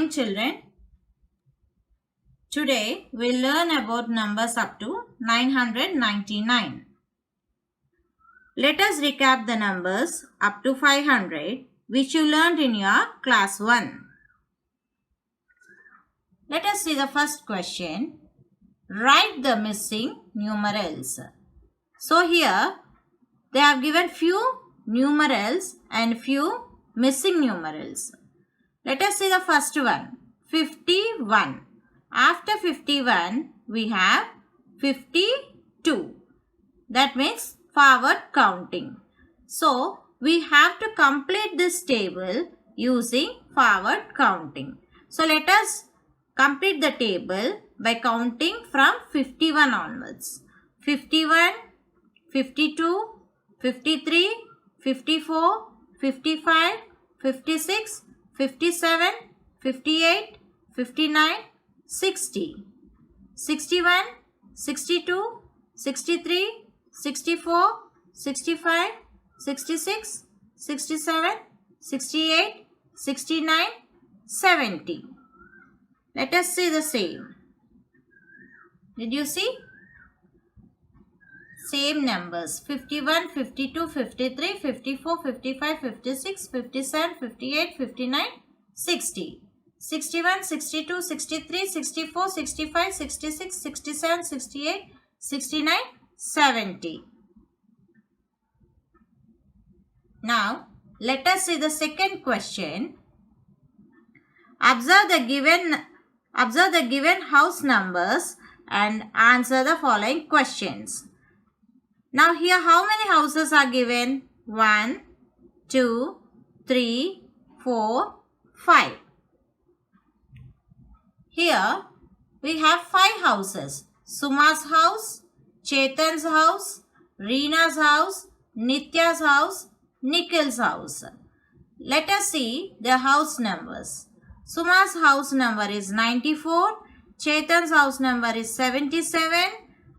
morning, children. Today we'll learn about numbers up to 999. Let us recap the numbers up to 500 which you learned in your class 1. Let us see the first question. Write the missing numerals. So here they have given few numerals and few missing numerals. Let us see the first one, 51. After 51, we have 52. That means forward counting. So, we have to complete this table using forward counting. So, let us complete the table by counting from 51 onwards. 51, 52, 53, 54, 55, 56, 57, 58, 59, 60, 61, 62, 63, 64, 65, 66, 67, 68, 69, 70. Let us see the same. Did you see? Same numbers 51, 52, 53, 54, 55, 56, 57, 58, 59, 60. 61, 62, 63, 64, 65, 66, 67, 68, 69, 70. Now, let us see the second question. Observe the given house numbers and answer the following questions. Now, here how many houses are given? 1, 2, 3, 4, 5. Here we have 5 houses. Suma's house, Chetan's house, Reena's house, Nitya's house, Nikhil's house. Let us see the house numbers. Suma's house number is 94, Chetan's house number is 77,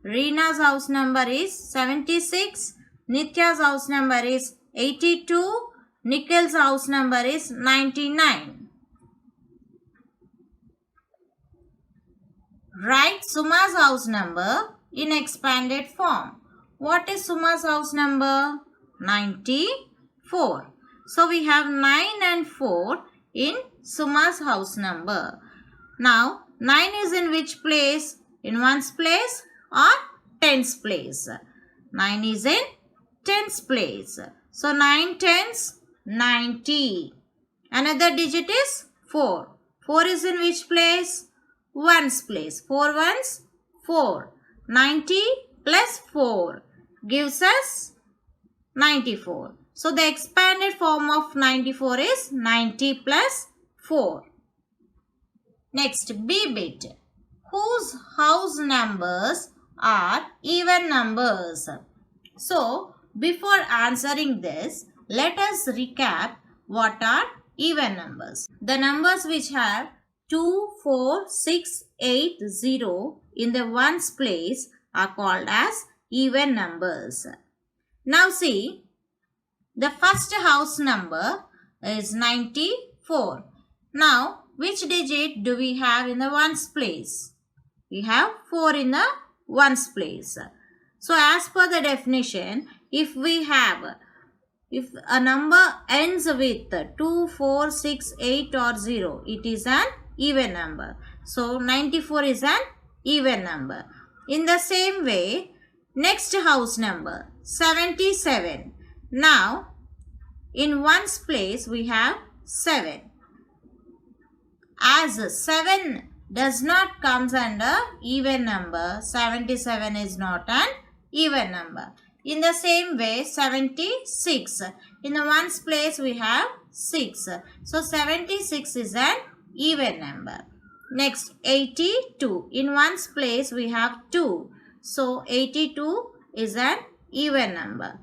Reena's house number is 76, Nitya's house number is 82, Nikhil's house number is 99. Write Suma's house number in expanded form. What is Suma's house number? 94. So we have 9 and 4 in Suma's house number. Now 9 is in which place? In 1's place or 10's place? 9 is in 10's place. So 9 tens, 90. Another digit is 4. 4 is in which place? 1's place. 4 ones, 4. 90 plus 4 gives us 94. So the expanded form of 94 is 90 plus 4. Next, B bit. Whose house numbers are even numbers? So, before answering this, let us recap what are even numbers. The numbers which have 2, 4, 6, 8, 0 in the ones place are called as even numbers. Now see, the first house number is 94. Now, which digit do we have in the ones place? We have 4 in the ones place. So, as per the definition, if a number ends with 2, 4, 6, 8 or 0, it is an even number. So, 94 is an even number. In the same way, next house number, 77. Now, in ones place, we have 7. As 7 does not comes under even number, 77 is not an even number. In the same way, 76. In the ones place, we have 6. So, 76 is an even number. Next, 82. In ones place, we have 2. So, 82 is an even number.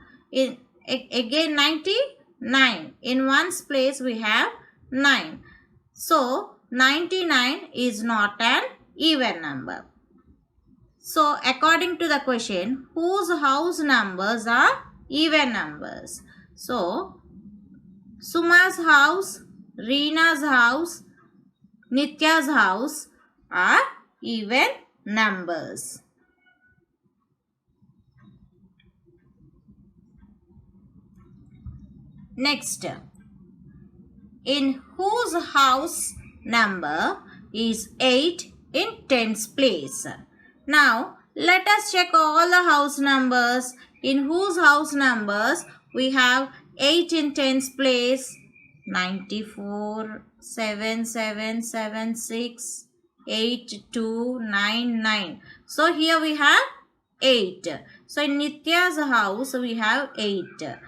Again, 99. In ones place, we have 9. So, 99 is not an even number. So, according to the question, whose house numbers are even numbers? So, Suma's house, Reena's house, Nitya's house are even numbers. Next, in whose house number is 8 in tens place? Now, let us check all the house numbers. In whose house numbers we have 8 in tens place? 94, 7776, 8299. So, here we have 8. So, in Nitya's house we have 8.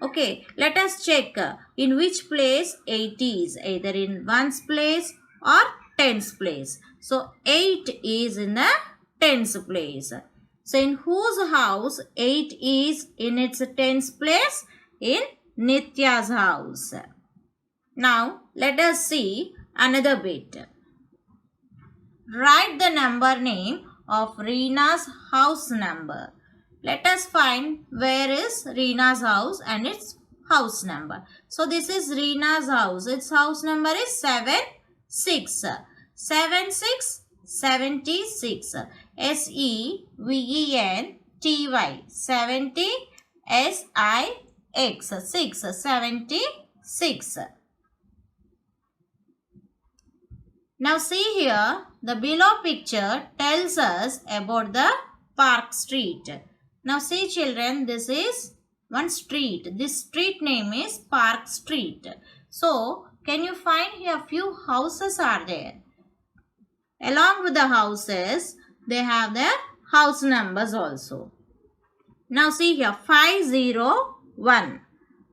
Okay, let us check in which place 8 is, either in ones place or tens place. So 8 is in the tens place. So in whose house 8 is in its tens place? In Nitya's house. Now let us see another bit. Write the number name of Reena's house number. Let us find where is Reena's house and its house number. So this is Reena's house. Its house number is 76. 76, 76. S-E-V-E-N-T-Y. 70, S-I-X. 6, 76. Now see here, the below picture tells us about the Park Street. Now see children, this is one street. This street name is Park Street. So, can you find here few houses are there? Along with the houses, they have their house numbers also. Now see here, 501,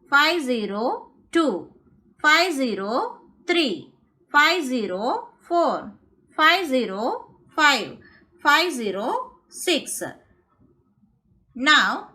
502, 503, 504, 505, 506. Now,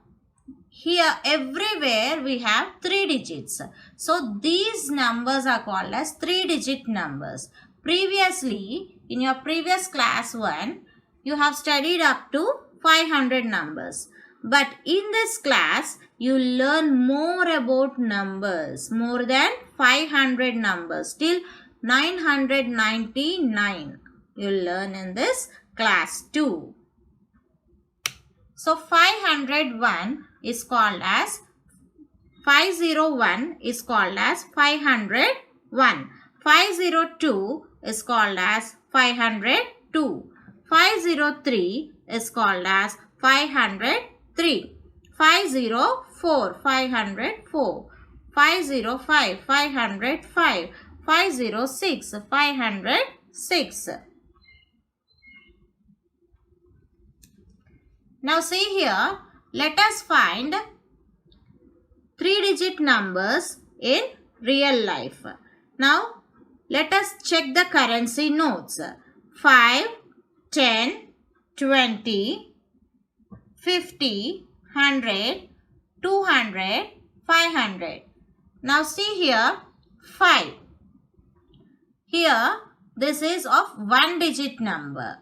here everywhere we have 3 digits. So, these numbers are called as 3-digit numbers. Previously, in your previous class 1, you have studied up to 500 numbers. But in this class, you learn more about numbers, more than 500 numbers, till 999. You learn in this class 2. So 501 is called as 501 is called as 501. 502 is called as 502. 503 is called as 503. 504 504. 505 505. 506 506. Now see here, let us find 3-digit numbers in real life. Now let us check the currency notes. 5, 10, 20, 50, 100, 200, 500. Now see here, 5. Here this is of 1-digit number.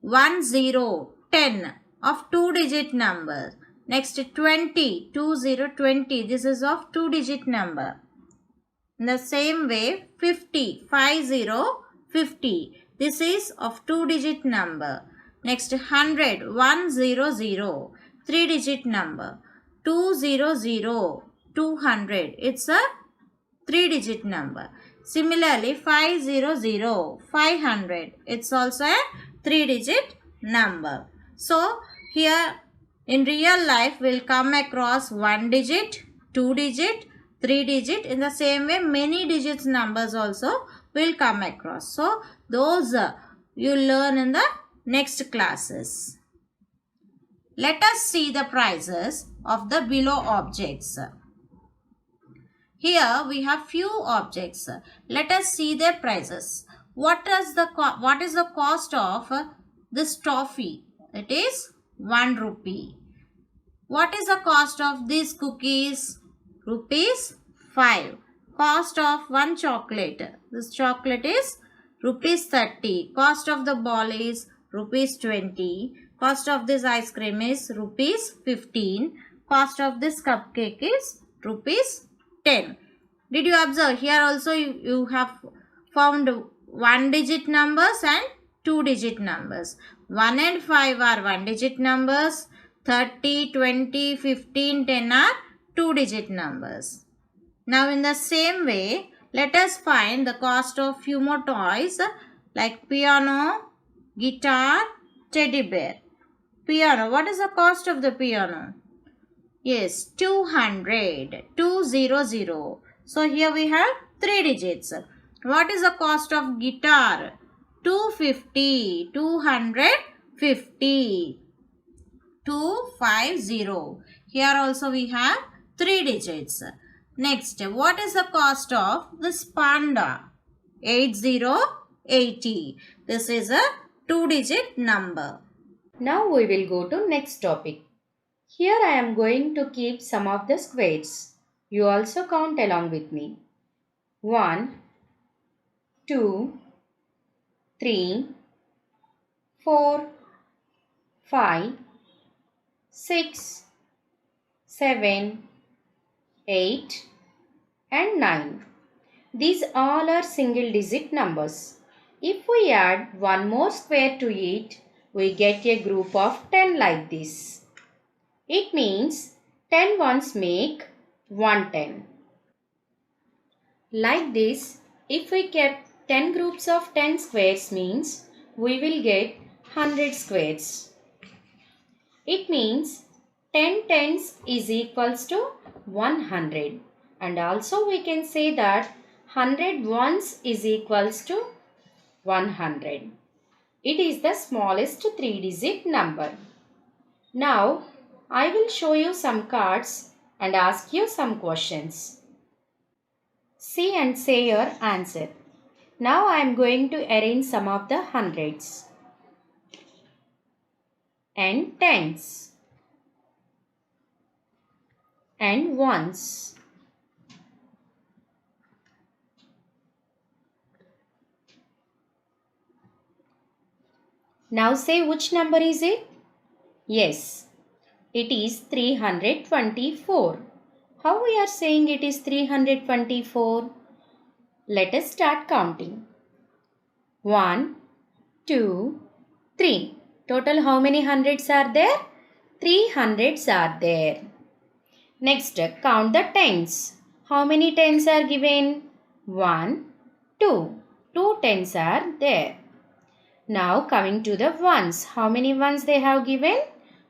1, 0, 10. Of 2-digit number. Next 20, 20, 20. This is of 2-digit number. In the same way 50, 50, 50. This is of 2-digit number. Next 100, 100. 3-digit number. 200, 200. It's a 3-digit number. Similarly 500, 500. It's also a 3-digit number. So, here in real life we'll come across 1-digit, 2-digit, 3-digit. In the same way many digits numbers also will come across. So, those you learn in the next classes. Let us see the prices of the below objects. Here we have few objects. Let us see their prices. What is the cost of this toffee? It is 1 rupee. What is the cost of these cookies? Rupees 5. Cost of one chocolate. This chocolate is rupees 30. Cost of the ball is rupees 20. Cost of this ice cream is rupees 15. Cost of this cupcake is rupees 10. Did you observe? Here also you have found 1-digit numbers and 2-digit numbers. 1 and 5 are 1-digit numbers. 30, 20, 15, 10 are 2-digit numbers. Now in the same way, let us find the cost of few more toys like piano, guitar, teddy bear. Piano. What is the cost of the piano? Yes, 200. 200. So here we have 3 digits. What is the cost of guitar? 250. 250. 250. Here also we have 3 digits. Next, what is the cost of this panda? 8080. This is a 2-digit number. Now we will go to next topic. Here I am going to keep some of the squares. You also count along with me. 1, 2, 3, 4, 5, 6, 7, 8 and 9. These all are single digit numbers. If we add one more square to it, we get a group of 10 like this. It means 10 ones make 110. Like this, if we kept 10 groups of 10 squares means we will get 100 squares. It means 10 tens is equals to 100. And also we can say that 100 ones is equals to 100. It is the smallest 3-digit number. Now, I will show you some cards and ask you some questions. See and say your answer. Now I am going to arrange some of the hundreds and tens and ones. Now say which number is it? Yes, it is 324. How we are saying it is 324? Let us start counting. 1, 2, 3. Total how many hundreds are there? 3 hundreds are there. Next, count the tens. How many tens are given? 1, 2. 2 tens are there. Now coming to the ones. How many ones they have given?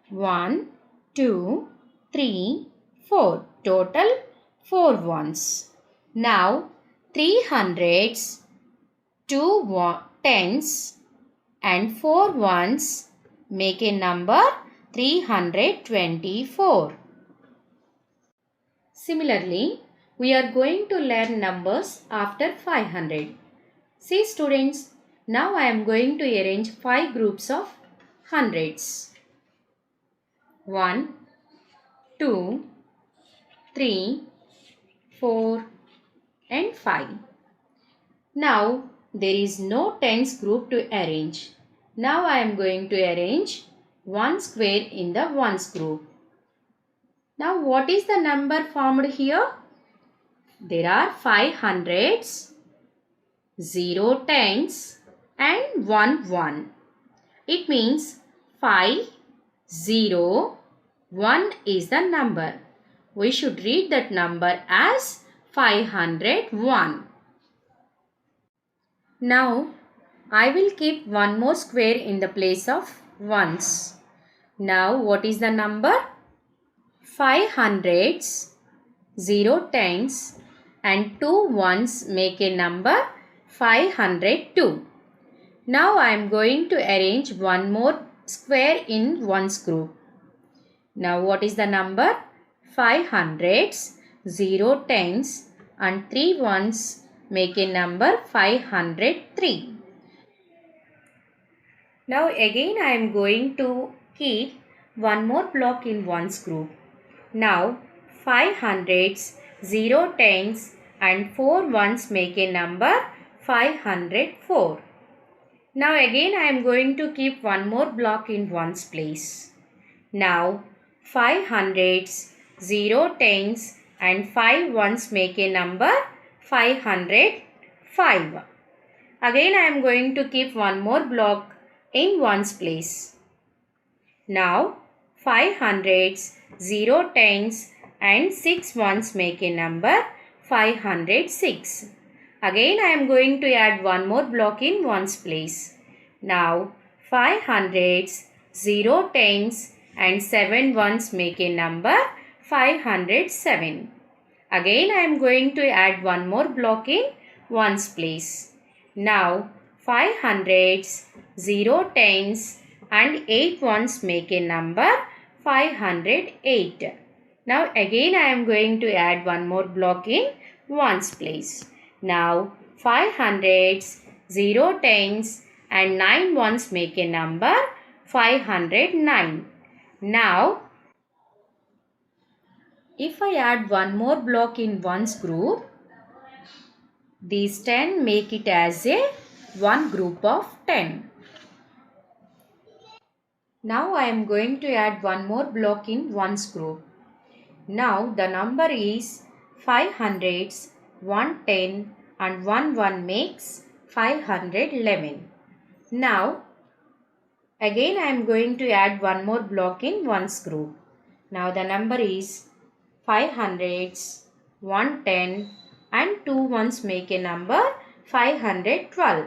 1, 2, 3, 4. Total 4 ones. Now 3 hundreds, 2 tens and 4 ones make a number 324. Similarly, we are going to learn numbers after 500. See students, now I am going to arrange 5 groups of hundreds. 1, 2, 3, 4 and 5. Now there is no tens group to arrange. Now I am going to arrange one square in the ones group. Now what is the number formed here? There are 5 hundreds, 0 tens and 1 1. It means 5, 0, 1 is the number. We should read that number as 501. Now I will keep one more square in the place of ones. Now what is the number? 5 hundreds, 0 tens and 2 ones make a number 502. Now I am going to arrange one more square in ones group. Now what is the number? 5 hundreds, 0 tens and 3 ones make a number 503. Now again I am going to keep one more block in ones group. Now 5 hundreds, 0 tens and 4 ones make a number 504. Now again I am going to keep one more block in ones place. Now 5 hundreds, 0 tens and 5 ones make a number 505. Again I am going to keep one more block in ones place. Now 5 hundreds, 0 tens and 6 ones make a number 506. Again I am going to add one more block in ones place. Now 5 hundreds, 0 tens and 7 ones make a number 507. Again I am going to add one more block in ones place. Now 5 hundreds, 0 tens and 8 ones make a number 508. Now again I am going to add one more block in ones place. Now 5 hundreds, 0 tens and 9 ones make a number 509. Now if I add one more block in ones group, these 10 make it as a one group of 10. Now I am going to add one more block in ones group. Now the number is 5 hundreds, 110 and 1 makes 511. Now again I am going to add one more block in ones group. Now the number is 5 hundreds, 110 and 2 ones make a number 512.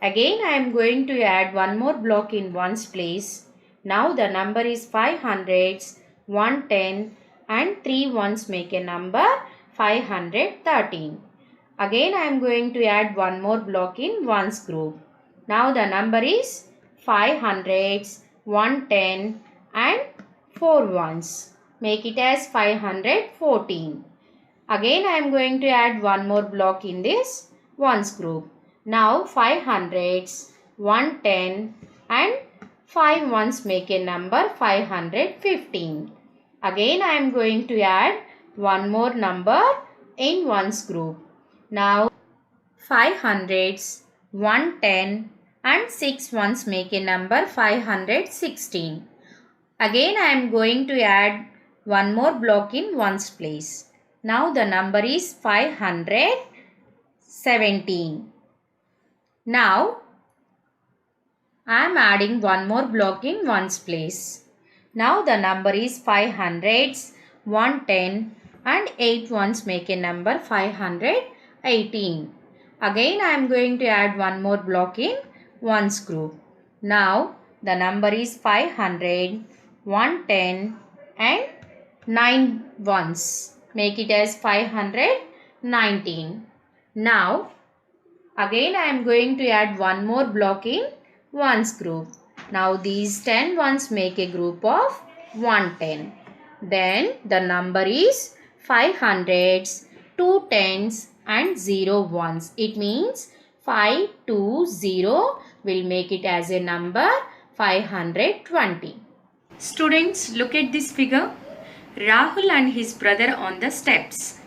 Again I am going to add one more block in ones place. Now the number is 5 hundreds, 110 and 3 ones make a number 513. Again I am going to add one more block in ones group. Now the number is 5 hundreds, 110 and 4 ones. Make it as 514. Again I am going to add one more block in this ones group. Now 5 hundreds, 110 and 5 ones make a number 515. Again I am going to add one more number in ones group. Now 5 hundreds, 110 and 6 ones make a number 516. Again I am going to add one more block in ones place. Now the number is 517. Now I am adding one more block in ones place. Now the number is 5 hundreds, 110 and 8 ones make a number 518. Again I am going to add one more block in ones group. Now the number is 500, 110 and 9 ones. Make it as 519. Now again I am going to add one more block in ones group. Now these 10 ones make a group of 110. Then the number is 5 hundreds, 2 tens and 0 ones. It means 520 will make it as a number 520. Students, look at this figure. Rahul and his brother on the steps.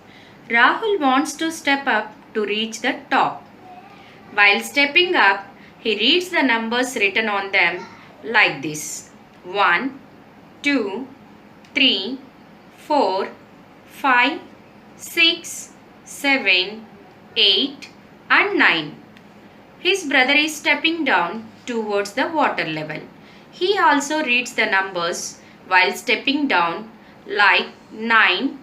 Rahul wants to step up to reach the top. While stepping up, he reads the numbers written on them like this: 1, 2, 3, 4, 5, 6, 7, 8 and 9. His brother is stepping down towards the water level. He also reads the numbers while stepping down like 9,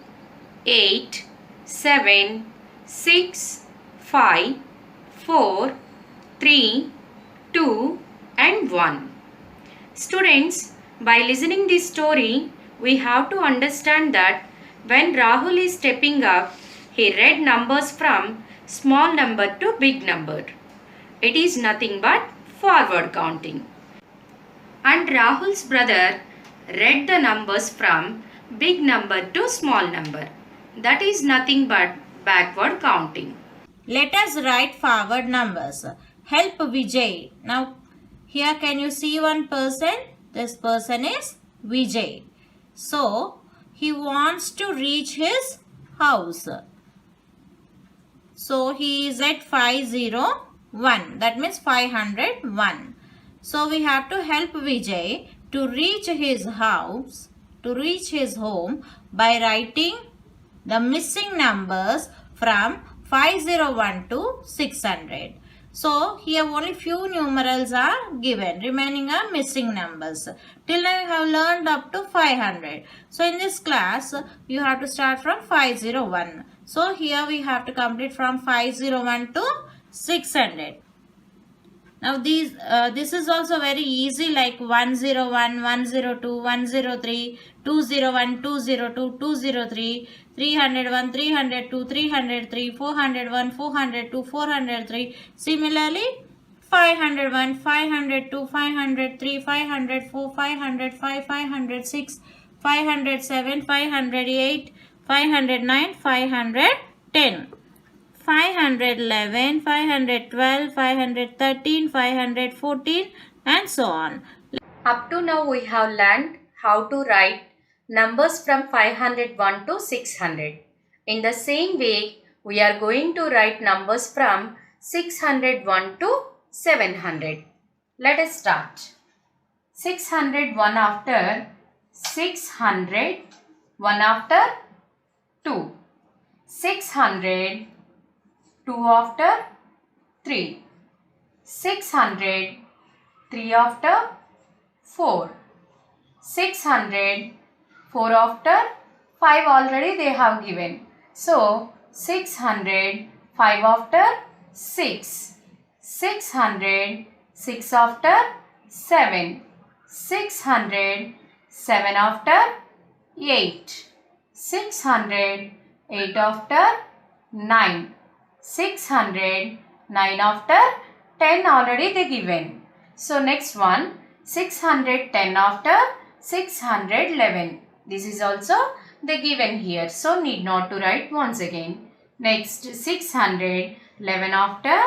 8, 7, 6, 5, 4, 3, 2 and 1. Students, by listening this story, we have to understand that when Rahul is stepping up, he read numbers from small number to big number. It is nothing but forward counting. And Rahul's brother read the numbers from big number to small number. That is nothing but backward counting. Let us write forward numbers. Help Vijay. Now here can you see one person? This person is Vijay. So he wants to reach his house. So he is at 501. That means 501. So we have to help Vijay to reach his house, to reach his home by writing the missing numbers from 501 to 600. So here only few numerals are given. Remaining are missing numbers. Till now you have learned up to 500. So in this class you have to start from 501. So here we have to complete from 501 to 600. Now this is also very easy, like 101, 102, 103, 201, 202, 203, 301, 302, 303, 401, 402, 403. Similarly 501, 502, 503, 504, 505, 506, 507, 508, 509, 510. 511, 512, 513, 514 and so on. Up to now we have learned how to write numbers from 501 to 600. In the same way, we are going to write numbers from 601 to 700. Let us start. 601 after 600, 1 after 2. 600, 2 after 3. 600, 3 after 4. 600, 4 after 5 already they have given. So 600, 5 after 6. 600, 6 after 7. 600, 7 after 8. 600, 8 after 9. 600, 9 after 10 already they given. So next one, 610 after 611. This is also they given here. So need not to write once again. Next 611 after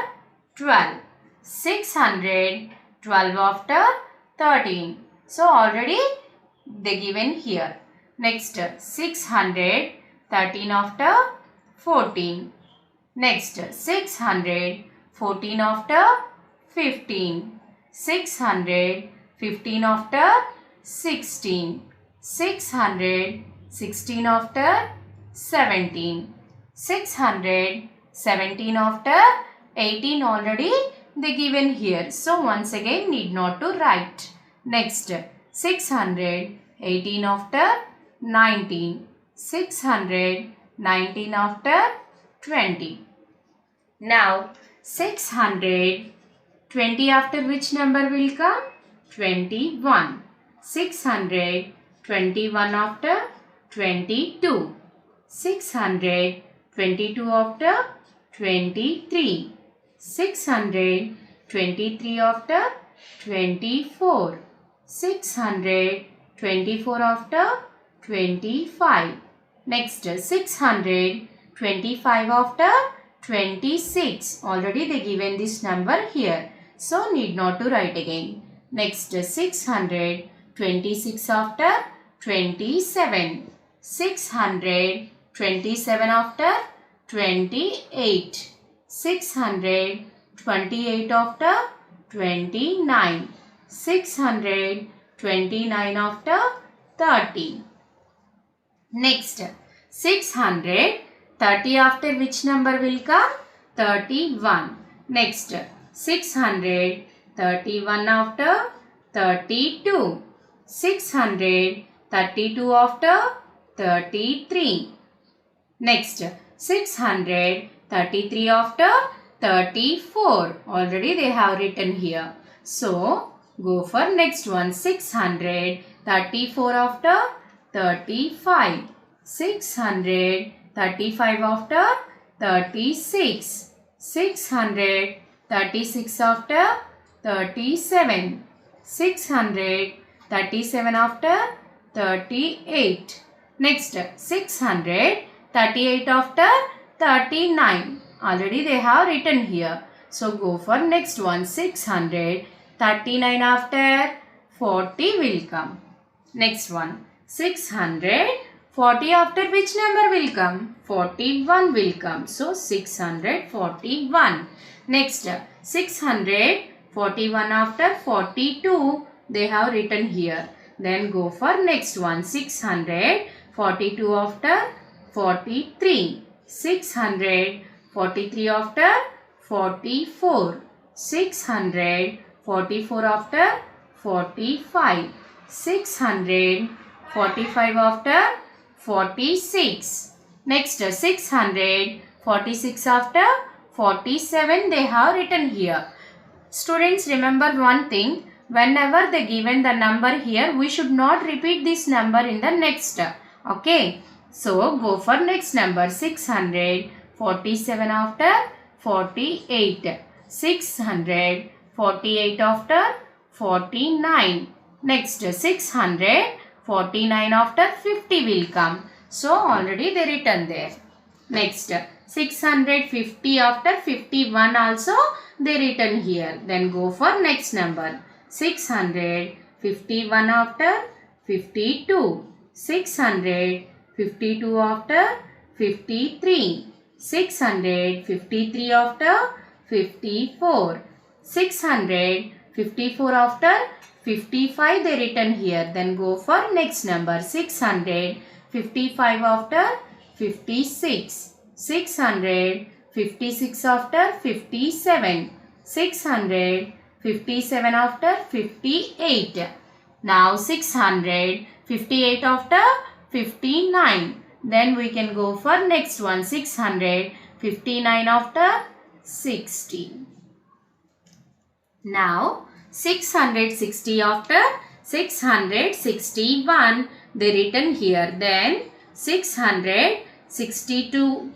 12. 612 after 13. So already they given here. Next 613 after 14. Next 614 after 15. 615 after 16. 616 after 17. 617 after 18 already they given here. So once again need not to write. Next 618 after 19. 619 after 20. Now 620 after which number will come? 21. 621 after 22. 622 after 23. 623 after 24. 624 after 25. Next 625 after 26. Already they given this number here. So need not to write again. Next 626 after 27. 627 after 28. 628 after 29. 629 after 30. Next 630 after which number will come? 31. Next 631 after 32. 632 after 33. Next 633 after 34. Already they have written here. So go for next one. 634 after 35. 635 after 36. 636 after 37. 637 after 38. Next 638 after 39. Already they have written here. So go for next one. 639 after 40 will come. Next one. 640 after which number will come? 41 will come. So 641. Next 641 after 42 they have written here. Then go for next one. 642 after 43. 643 after 44. 644 after 45. 645 after 46. Next 646 after 47 they have written here. Students, remember one thing. Whenever they given the number here, we should not repeat this number in the next. Okay. So, go for next number. 647 after 48. 648 after 49. Next, 649 after 50 will come. So, already they written there. Next, 650 after 51 also they written here. Then go for next number. 651 after 52. 652 after 53. 653 after 54. 654 after 55 they written here. Then go for next number. 655 after 56. 656 after 57. 657 after 58. Now 658 after 59. Then we can go for next one. 659 after 60. Now 660 after 661 they written here. Then 662.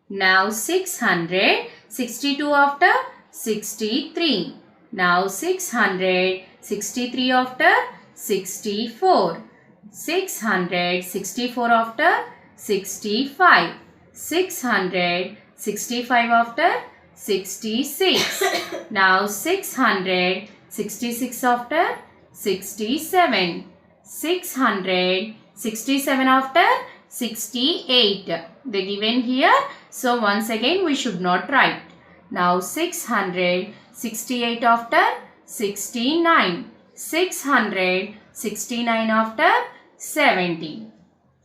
Now 662 after 63. Now 663 after 64. 664 after 65. 665 after 66. Now 666 after 67. 667 after 68. They given here. So once again we should not write. Now 668 after 69. 669 after 70.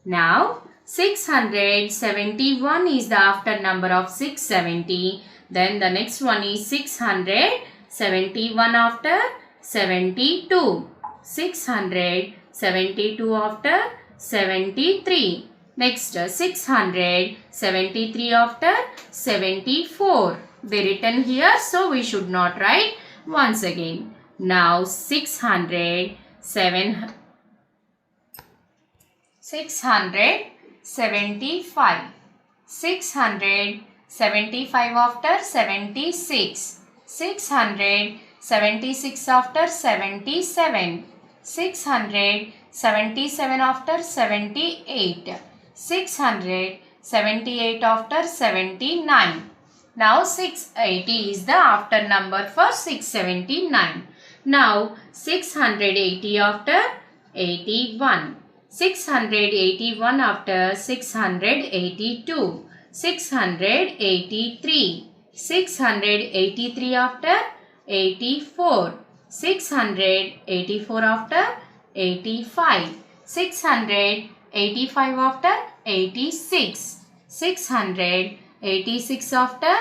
Now 671 is the after number of 670. Then the next one is 671 after 72. 672 after 73. Next 673 after 74. They written here, so we should not write once again. Now 675 675 after 76. 676 after 77. 677 after 78. 678 after 79. Now 680 is the after number for 679. Now 680 after 81. 681 after 682. 683. 683 after 84. 684 after 85. 685 after 86. 686 after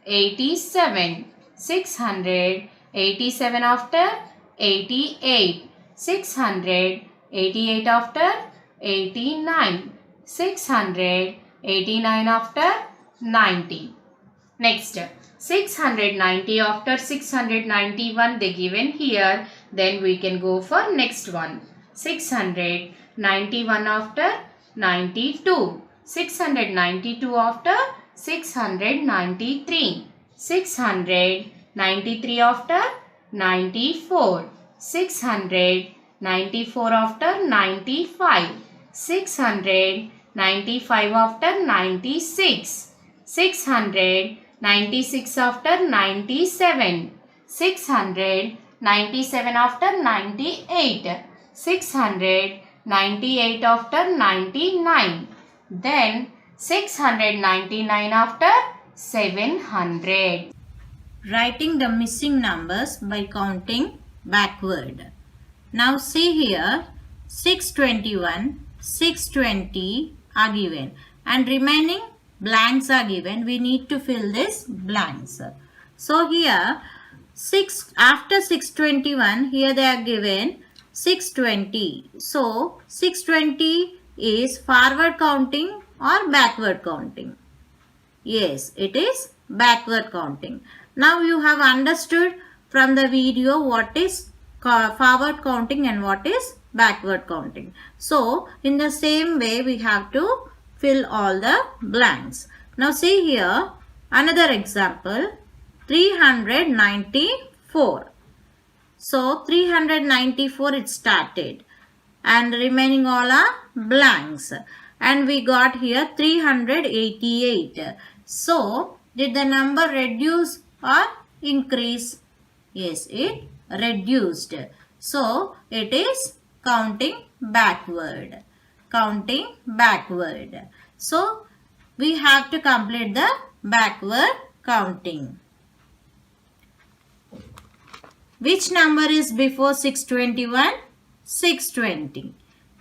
87. 687 after 88. 688 after 89. 689 after 90. Next, 690 after 691 they given here. Then we can go for next one. 691 after 92. 692 after 693. 693 after 94. 694 after 95. 695 after 96. 696 after 97. 697 after 98. 698 after 99. Then 699 after 700. Writing the missing numbers by counting backward. Now see here, 621, 620 are given and remaining blanks are given. We need to fill this blanks. So here 6 after 621, here they are given 620. So 620 is forward counting or backward counting? Yes, it is backward counting. Now you have understood from the video what is forward counting and what is backward counting. So in the same way we have to fill all the blanks. Now see here another example, 394. So 394 it started and remaining all are blanks, and we got here 388. So did the number reduce or increase? Yes, it reduced. So it is counting backward. Counting backward. So we have to complete the backward counting. Which number is before 621? 620.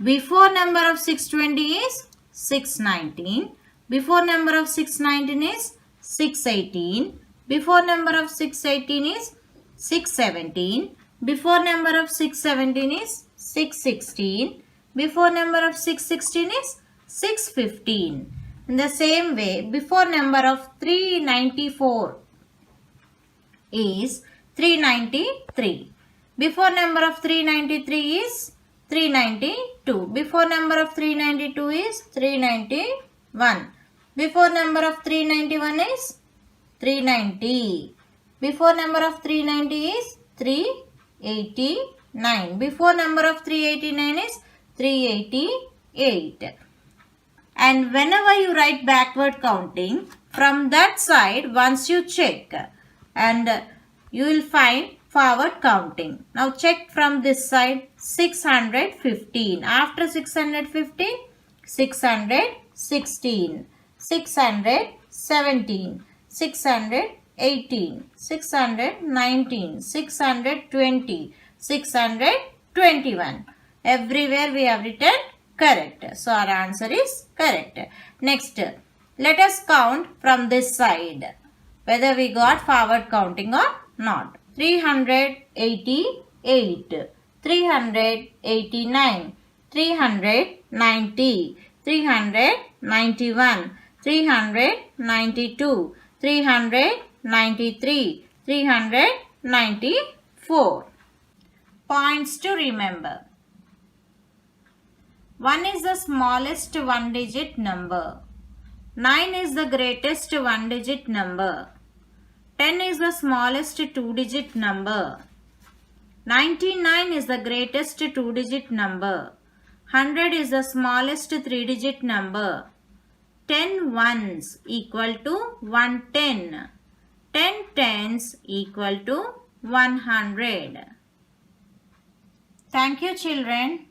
Before number of 620 is 619. Before number of 619 is 618. Before number of 618 is 617. Before number of 617 is 616. Before number of 616 is 615. In the same way, before number of 394 is 393. Before number of 393 is 392. Before number of 392 is 391. Before number of 391 is 390. Before number of 390 is 389. Before number of 389 is 388. And whenever you write backward counting, from that side once you check and you will find forward counting. Now check from this side, 615. After 615, 616, 617, 618, 619, 620, 621. Everywhere we have written correct. So our answer is correct. Next, let us count from this side whether we got forward counting or not. 388, 389, 390, 391, 392, 393, 394. Points to remember. 1 is the smallest one-digit number. 9 is the greatest one-digit number. 10 is the smallest two-digit number. 99 is the greatest two-digit number. 100 is the smallest three-digit number. 10 ones equal to 110. 10 tens equal to 100. Thank you, children.